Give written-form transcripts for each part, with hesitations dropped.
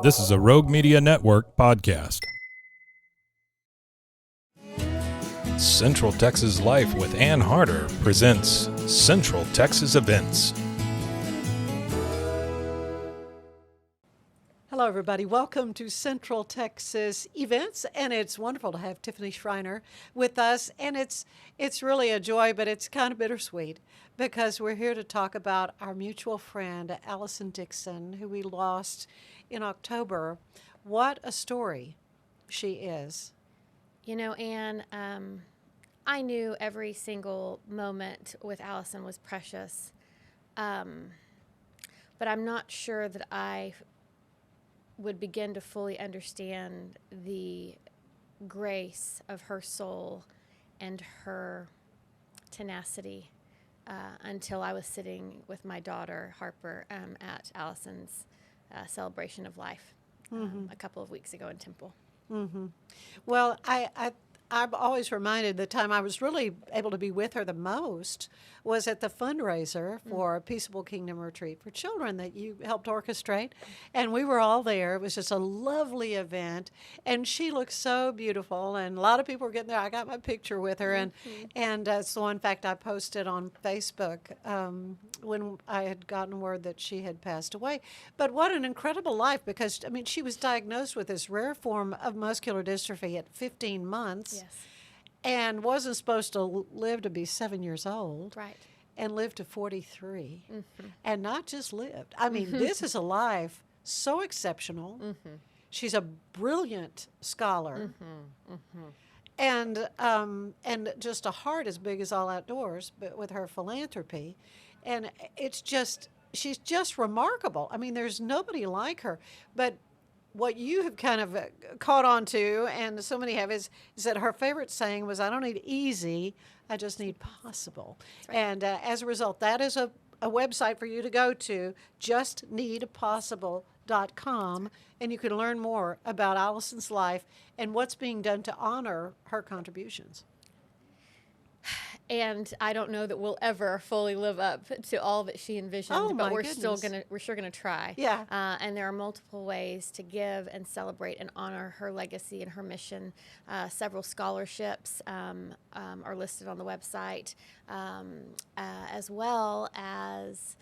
This is a Rogue Media Network podcast. Central Texas Life with Ann Harder presents Central Texas Events. Hello, everybody. Welcome to Central Texas Events, and it's wonderful to have Tiffany Schreiner with us. And it's really a joy, but it's kind of bittersweet because we're here to talk about our mutual friend, Allison Dickson, who we lost in October. What a story she is. You know, Ann, I knew every single moment with Allison was precious, but I'm not sure that I would begin to fully understand the grace of her soul and her tenacity until I was sitting with my daughter, Harper, at Allison's celebration of life a couple of weeks ago in Temple. Mm-hmm. Well, I'm always reminded the time I was really able to be with her the most was at the fundraiser for a Peaceable Kingdom Retreat for Children that you helped orchestrate. And we were all there. It was just a lovely event. And she looked so beautiful. And a lot of people were getting there. I got my picture with her. And so, in fact, I posted on Facebook when I had gotten word that she had passed away. But what an incredible life, because, I mean, she was diagnosed with this rare form of muscular dystrophy at 15 months. Yes. And wasn't supposed to live to be 7 years old. Right. And lived to 43. And not just lived. I mean, this is a life so exceptional. She's a brilliant scholar. And just a heart as big as all outdoors, but with her philanthropy. And it's just, she's just remarkable. I mean, there's nobody like her. But what you have kind of caught on to, and so many have, is that her favorite saying was, I don't need easy, I just need possible. Right. And as a result, that is a website for you to go to, justneedpossible.com, and you can learn more about Allison's life and what's being done to honor her contributions. And I don't know that we'll ever fully live up to all that she envisioned, but we're sure gonna try. Yeah. And there are multiple ways to give and celebrate and honor her legacy and her mission. Several scholarships are listed on the website, as well as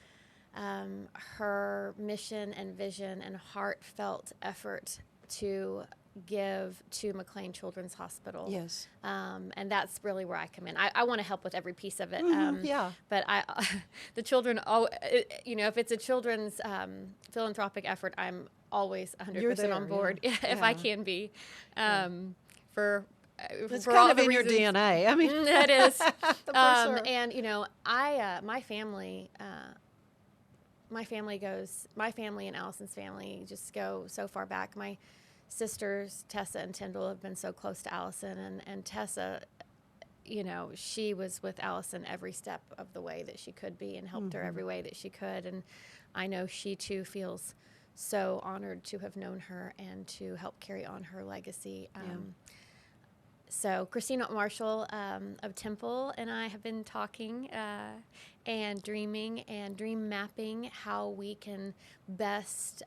her mission and vision and heartfelt effort to give to McLean Children's Hospital. Yes. And that's really where I come in. I want to help with every piece of it. Yeah. But the children, if it's a children's philanthropic effort, I'm always 100% on board if I can be. It's for kind all of the in your reasons. DNA. I mean, that is. Sure. And my family and Allison's family just go so far back. My sisters, Tessa and Tyndall, have been so close to Allison, and Tessa, she was with Allison every step of the way that she could be and helped her every way that she could. And I know she too feels so honored to have known her and to help carry on her legacy. So Christina Marshall of Temple and I have been talking and dreaming and dream mapping how we can best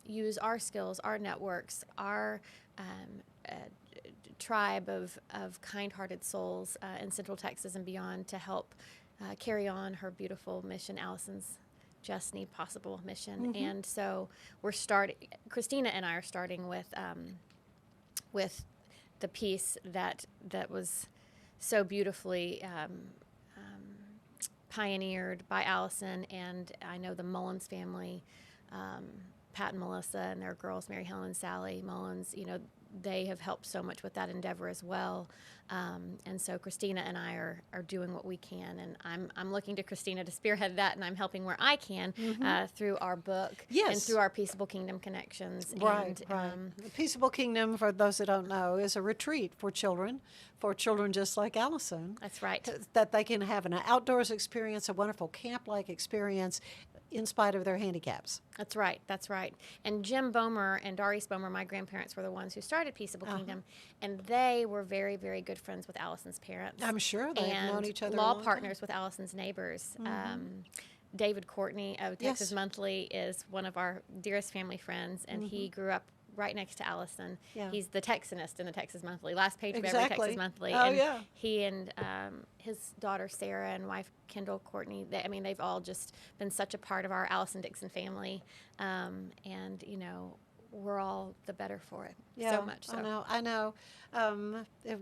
use our skills, our networks, our tribe of kind-hearted souls in Central Texas and beyond to help carry on her beautiful mission, Allison's Just Need Possible mission. And so Christina and I are starting with the piece that was so beautifully pioneered by Allison, and I know the Mullins family, Pat and Melissa and their girls, Mary Helen and Sally Mullins, they have helped so much with that endeavor as well. And so Christina and I are doing what we can, and I'm looking to Christina to spearhead that, and I'm helping where I can through our book and through our Peaceable Kingdom connections. Right. The Peaceable Kingdom, for those that don't know, is a retreat for children just like Allison. That's right. That they can have an outdoors experience, a wonderful camp-like experience, in spite of their handicaps. That's right. And Jim Bomer and Doris Bomer, my grandparents, were the ones who started Peaceable Kingdom, and they were very, very good friends with Allison's parents. I'm sure they have known each other law a long partners time. with Allison's neighbors. David Courtney of Texas Yes. Monthly is one of our dearest family friends, and he grew up right next to Allison. Yeah. He's the Texanist in the Texas Monthly, last page of every Exactly. Texas Monthly. Oh, and yeah. he and his daughter Sarah and wife Kendall Courtney, they've all just been such a part of our Allison Dickson family, and we're all the better for it. Yeah, So much so. I know.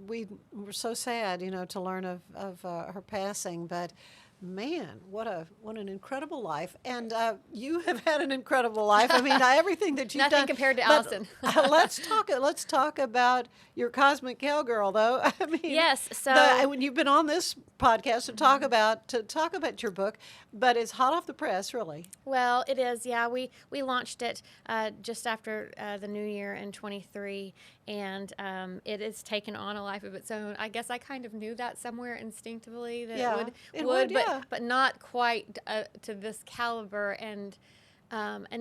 We were so sad, to learn of her passing, but man, what an incredible life. And you have had an incredible life. I mean, everything that you've Nothing done. compared to But, Allison. let's talk about your cosmic cowgirl, though. I mean, Yes, so- when you've been on this podcast to talk about your book, but it's hot off the press, really. Well, it is. Yeah, we launched it just after the new year in 23, and it has taken on a life of its own. I guess I kind of knew that somewhere instinctively that Yeah, it would, yeah. but not quite to this caliber. And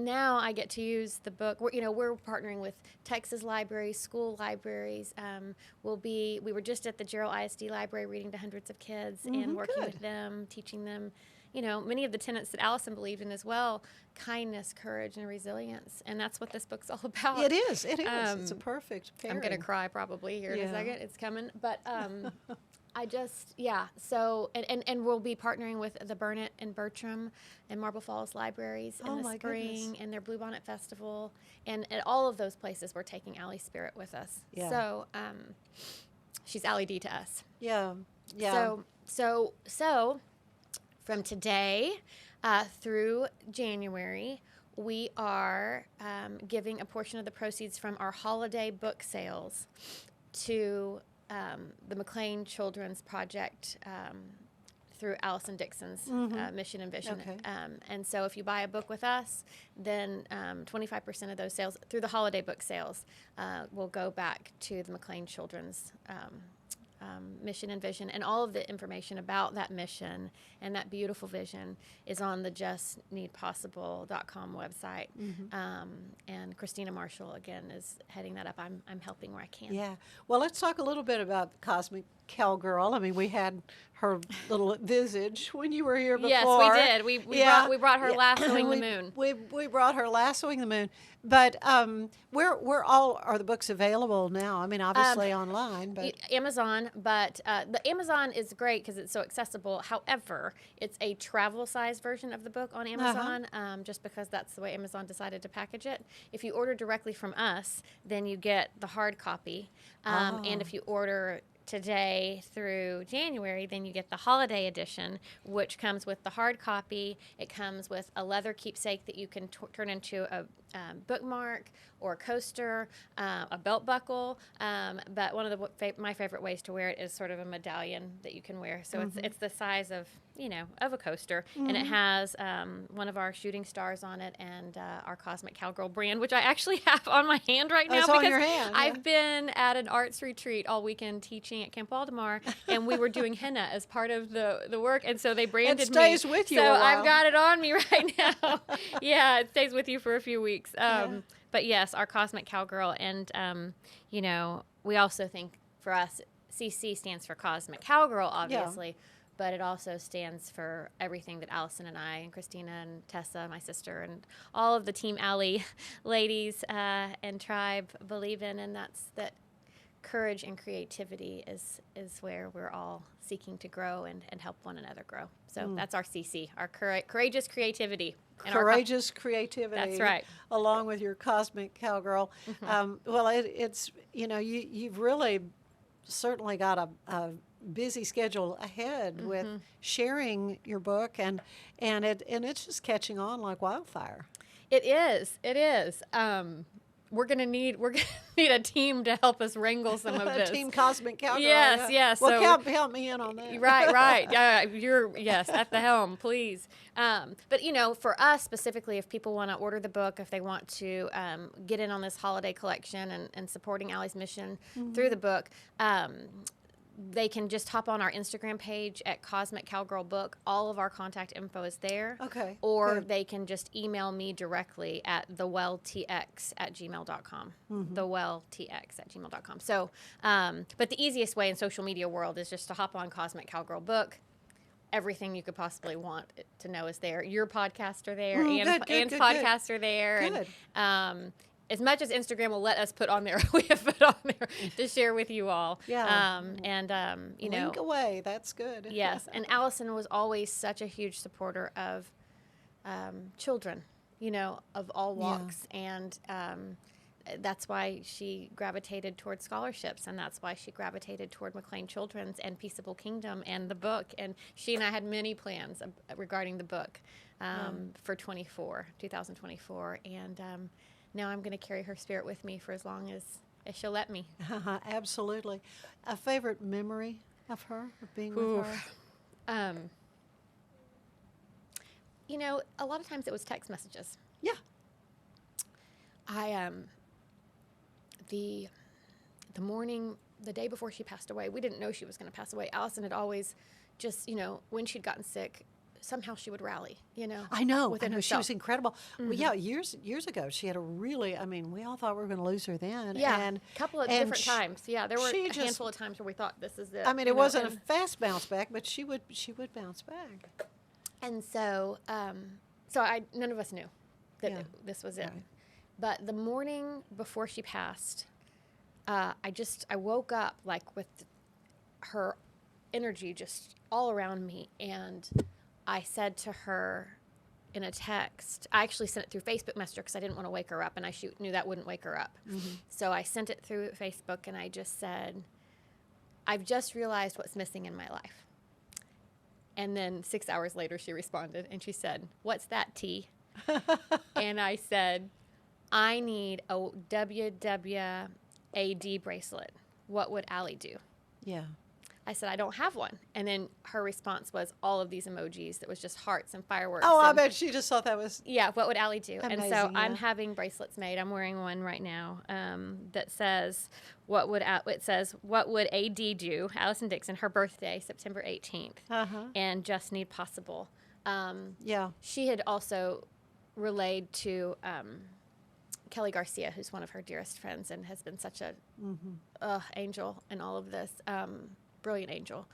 now I get to use the book. We're partnering with Texas libraries, school libraries. We were just at the Gerald ISD library reading to hundreds of kids and working good. with them, teaching them, many of the tenets that Allison believed in as well: kindness, courage, and resilience. And that's what this book's all about. It is. It's a perfect pairing. I'm going to cry probably here in Yeah. a second. It's coming. But So, and we'll be partnering with the Burnett and Bertram and Marble Falls libraries in Oh, the my spring goodness. and their Bluebonnet Festival. And at all of those places, we're taking Allie's spirit with us. Yeah. So she's Allie D to us. Yeah. Yeah. So from today through January, we are giving a portion of the proceeds from our holiday book sales to the McLean Children's Project through Allison Dickson's mission and vision. Okay. And so if you buy a book with us, then 25% of those sales through the holiday book sales will go back to the McLean Children's mission and vision. And all of the information about that mission and that beautiful vision is on the justneedpossible.com website. And Christina Marshall, again, is heading that up. I'm helping where I can. Yeah. Well, let's talk a little bit about the Cosmic Cowgirl. I mean, we had her little visage when you were here before. Yes, we did. We brought her lassoing the moon. We brought her lassoing the moon. But where all are the books available now? I mean, obviously online, but Amazon. But the Amazon is great because it's so accessible. However, it's a travel size version of the book on Amazon, just because that's the way Amazon decided to package it. If you order directly from us, then you get the hard copy. And if you order today through January, then you get the holiday edition, which comes with the hard copy. It comes with a leather keepsake that you can turn into a bookmark or a coaster, a belt buckle. But one of my favorite ways to wear it is sort of a medallion that you can wear. So it's the size of a coaster, and it has one of our shooting stars on it and our Cosmic Cowgirl brand, which I actually have on my hand right now it's because on your hand, yeah. I've been at an arts retreat all weekend teaching at Camp Waldemar, and we were doing henna as part of the work, and so they branded me. It stays with you So a while. I've got it on me right now. Yeah, it stays with you for a few weeks. But yes, our Cosmic Cowgirl, and we also think for us, CC stands for Cosmic Cowgirl, obviously. But it also stands for everything that Allison and I and Christina and Tessa, my sister, and all of the Team Allie ladies and tribe believe in, and that's that courage and creativity is where we're all seeking to grow and help one another grow. So that's our CC, our courageous creativity. And courageous creativity. That's right. Along with your Cosmic Cowgirl. Well, it's you've really certainly got a busy schedule ahead with sharing your book, and it's just catching on like wildfire. It is. We're gonna need a team to help us wrangle some of this. Team Cosmic Cowgirl. Yes, yes. Well, So- help me in on that. Right. You're at the helm, please. But for us specifically, if people want to order the book, if they want to get in on this holiday collection and supporting Allie's mission through the book, they can just hop on our Instagram page at Cosmic Cowgirl Book. All of our contact info is there. Okay, Or good. they can just email me directly at thewelltx@gmail.com. Thewelltx@gmail.com. So, but the easiest way in social media world is just to hop on Cosmic Cowgirl Book everything you could possibly want it to know is there. Your podcasts are there. Good, Ann's podcasts are there. Good. And as much as Instagram will let us put on there, we have put on there to share with you all. Yeah. You know. Link away. That's good. Yes. And Allison was always such a huge supporter of children, you know, of all walks. And that's why she gravitated toward scholarships, and that's why she gravitated toward McLean Children's and Peaceable Kingdom and the book. And she and I had many plans regarding the book for 2024. And now I'm going to carry her spirit with me for as long as she'll let me. Absolutely. A favorite memory of her, of being with her? You know, a lot of times it was text messages. Yeah. The morning, the day before she passed away, we didn't know she was going to pass away. Allison had always just, you know, when she'd gotten sick, somehow she would rally, you know. I know. Within She herself. was incredible. Well, yeah, years ago, she had a really, I mean, we all thought we were going to lose her then. Yeah, and a couple of and different times. Yeah, there were she a just- handful of times where we thought this is it. I mean, you it know, wasn't a and- fast bounce back, but she would bounce back. And so, none of us knew that this was it. Right. But the morning before she passed, I woke up like with her energy just all around me, and I said to her in a text, I actually sent it through Facebook Messenger because I didn't want to wake her up, and I knew that wouldn't wake her up. Mm-hmm. So I sent it through Facebook, and I just said, I've just realized what's missing in my life. And then 6 hours later, she responded, and she said, "What's that, T?" And I said, "I need a WWAD bracelet. What would Allie do?" Yeah. I said, "I don't have one." And then her response was all of these emojis that was just hearts and fireworks. Oh, I and, bet she just thought that was. yeah, what would Allie do? And so Amazing, I'm yeah. having bracelets made. I'm wearing one right now that says, what would AD do? Allison Dickson, her birthday, September 18th, and just need possible. Yeah. She had also relayed to Kelly Garcia, who's one of her dearest friends and has been such a angel in all of this, brilliant angel,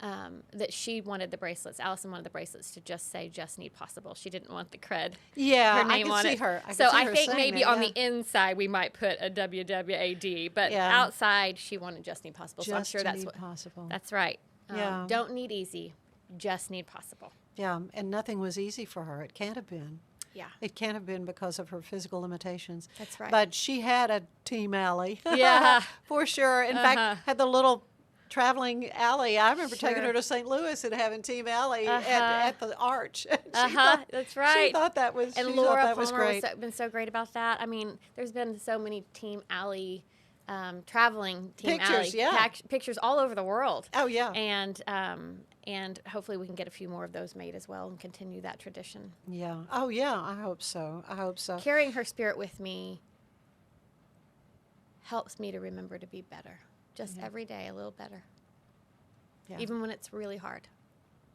that she wanted the bracelets. Allison wanted the bracelets to just say, "Just need possible." She didn't want the cred. Yeah, her I name can on see it. her. So I her think saying maybe that, on yeah. the inside we might put a WWAD, but Yeah. outside she wanted just need possible. So I'm Just sure that's need what. possible. That's right. Yeah. Don't need easy, just need possible. Yeah, and nothing was easy for her. It can't have been. Yeah. It can't have been because of her physical limitations. That's right. But she had a team Allie. Yeah. For sure. In fact, had the little traveling Allie. I remember taking Sure. her to St. Louis and having team Allie at the Arch. That's right. She thought that was, And she Laura thought that was Palmer great. has been so great about that. I mean, there's been so many Team Allie traveling Team Pictures, Allie yeah. pictures all over the world. Oh, yeah. And hopefully we can get a few more of those made as well and continue that tradition. Yeah. Oh, yeah. I hope so. I hope so. Carrying her spirit with me helps me to remember to be better. Just every day a little better. Yeah. Even when it's really hard.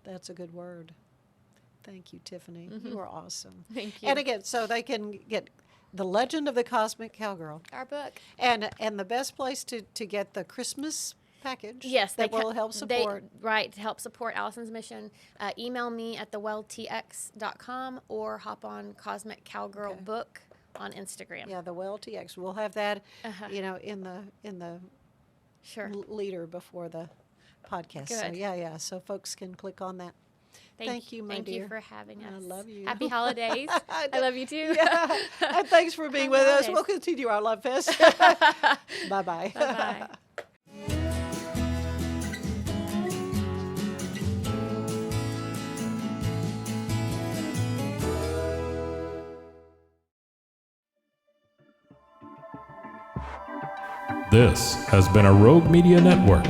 That's a good word. Thank you, Tiffany. You are awesome. Thank you. And again, so they can get The Legend of the Cosmic Cowgirl. Our book. And the best place to get the Christmas package Yes, that will help support. To help support Allison's mission. Email me at thewelltx.com or hop on Cosmic Cowgirl Book on Instagram. Yeah, the Well TX. We'll have that, in the Sure. leader before the podcast. So Good. so folks can click on that. Thank you, my Thank dear. you for having us. I love you. Happy holidays. I love you too. Yeah. And thanks for being Happy with us. holidays. We'll continue our love fest. Bye-bye. Bye-bye. This has been a Rogue Media Network